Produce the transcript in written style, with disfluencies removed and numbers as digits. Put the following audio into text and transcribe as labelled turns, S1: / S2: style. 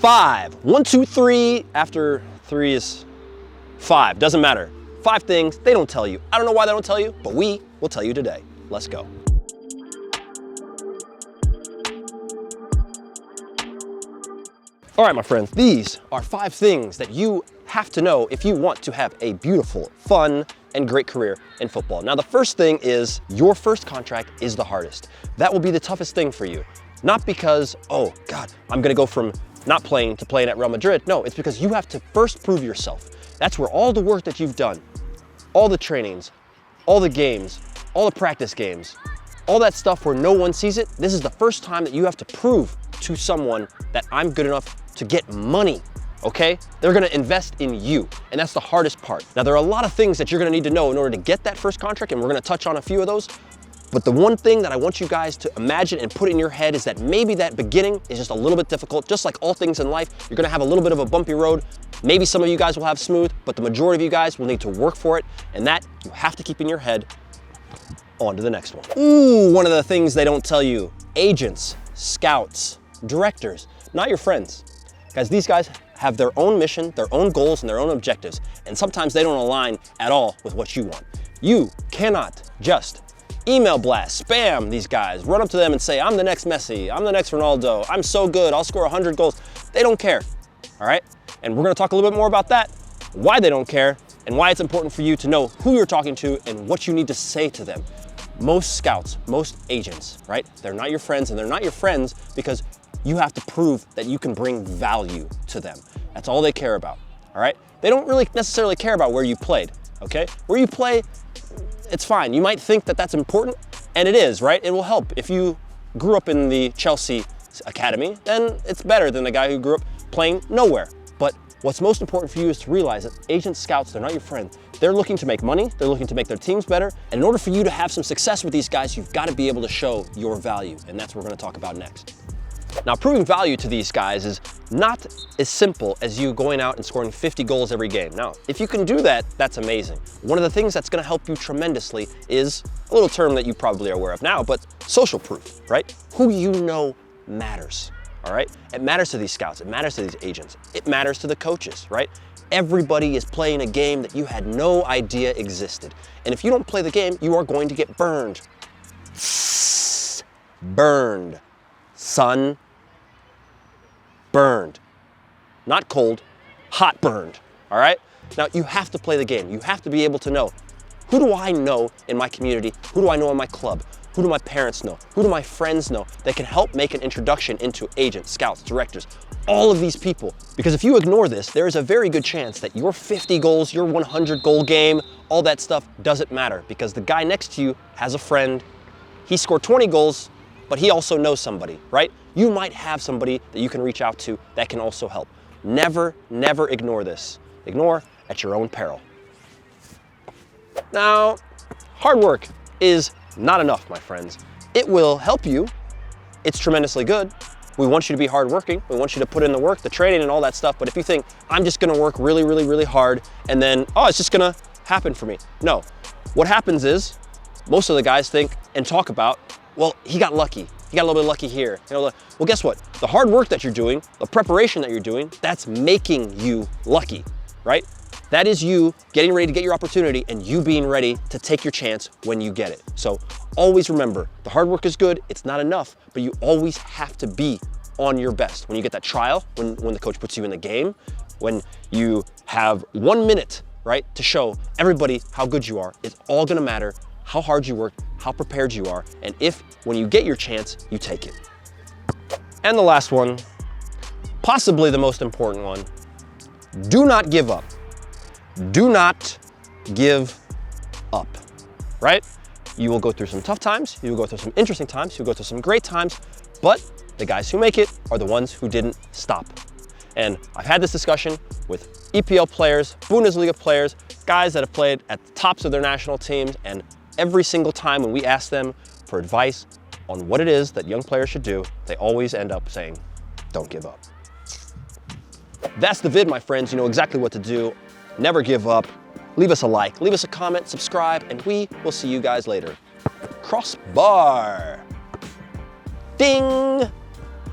S1: 5. 1, 2, 3. After 3 is 5. Doesn't matter. 5 things they don't tell you. I don't know why they don't tell you, but we will tell you today. Let's go. All right, my friends, these are 5 things that you have to know if you want to have a beautiful, fun, and great career in football. Now, the first thing is your first contract is the hardest. That will be the toughest thing for you. Not because, oh God, I'm gonna go from not playing to playing at Real Madrid. No, it's because you have to first prove yourself. That's where all the work that you've done, all the trainings, all the games, all the practice games, all that stuff where no one sees it, this is the first time that you have to prove to someone that I'm good enough to get money, okay? They're gonna invest in you, and that's the hardest part. Now, there are a lot of things that you're gonna need to know in order to get that first contract, and we're gonna touch on a few of those. But the one thing that I want you guys to imagine and put in your head is that maybe that beginning is just a little bit difficult. Just like all things in life, you're gonna have a little bit of a bumpy road. Maybe some of you guys will have smooth, but the majority of you guys will need to work for it, and that you have to keep in your head. On to the next one. Ooh, one of the things they don't tell you, agents, scouts, directors, not your friends. Guys, these guys have their own mission, their own goals, and their own objectives, and sometimes they don't align at all with what you want. You cannot just email blast, spam these guys, run up to them and say, I'm the next Messi, I'm the next Ronaldo, I'm so good, I'll score 100 goals. They don't care, all right? And we're gonna talk a little bit more about that, why they don't care, and why it's important for you to know who you're talking to and what you need to say to them. Most scouts, most agents, right? They're not your friends, and they're not your friends because you have to prove that you can bring value to them. That's all they care about, all right? They don't really necessarily care about where you played, okay? Where you play, it's fine. You might think that that's important, and it is, right? It will help. If you grew up in the Chelsea Academy, then it's better than the guy who grew up playing nowhere. But what's most important for you is to realize that agents, scouts, they're not your friends. They're looking to make money, they're looking to make their teams better, and in order for you to have some success with these guys, you've got to be able to show your value, and that's what we're gonna talk about next. Now, proving value to these guys is not as simple as you going out and scoring 50 goals every game. Now, if you can do that, that's amazing. One of the things that's gonna help you tremendously is a little term that you probably are aware of now, but social proof, right? Who you know matters, all right? It matters to these scouts, it matters to these agents, it matters to the coaches, right? Everybody is playing a game that you had no idea existed. And if you don't play the game, you are going to get burned. Burned. Sun. Burned. Not cold, hot burned, all right? Now, you have to play the game. You have to be able to know, who do I know in my community? Who do I know in my club? Who do my parents know? Who do my friends know that can help make an introduction into agents, scouts, directors, all of these people? Because if you ignore this, there is a very good chance that your 50 goals, your 100 goal game, all that stuff doesn't matter because the guy next to you has a friend. He scored 20 goals, but he also knows somebody, right? You might have somebody that you can reach out to that can also help. Never, never ignore this. Ignore at your own peril. Now, hard work is not enough, my friends. It will help you. It's tremendously good. We want you to be hardworking. We want you to put in the work, the training and all that stuff. But if you think, I'm just gonna work really, really, really hard and then, oh, it's just gonna happen for me. No, what happens is most of the guys think and talk about, well, he got lucky. He got a little bit lucky here. You know, well, guess what? The hard work that you're doing, the preparation that you're doing, that's making you lucky, right? That is you getting ready to get your opportunity and you being ready to take your chance when you get it. So always remember, the hard work is good, it's not enough, but you always have to be on your best. When you get that trial, when the coach puts you in the game, when you have 1 minute, right, to show everybody how good you are, it's all gonna matter how hard you worked, how prepared you are, and if, when you get your chance, you take it. And the last one, possibly the most important one, do not give up. Do not give up, right? You will go through some tough times, you will go through some interesting times, you'll go through some great times, but the guys who make it are the ones who didn't stop. And I've had this discussion with EPL players, Bundesliga players, guys that have played at the tops of their national teams, and every single time when we ask them for advice on what it is that young players should do, they always end up saying, don't give up. That's the vid, my friends. You know exactly what to do. Never give up. Leave us a like, leave us a comment, subscribe, and we will see you guys later. Crossbar. Ding!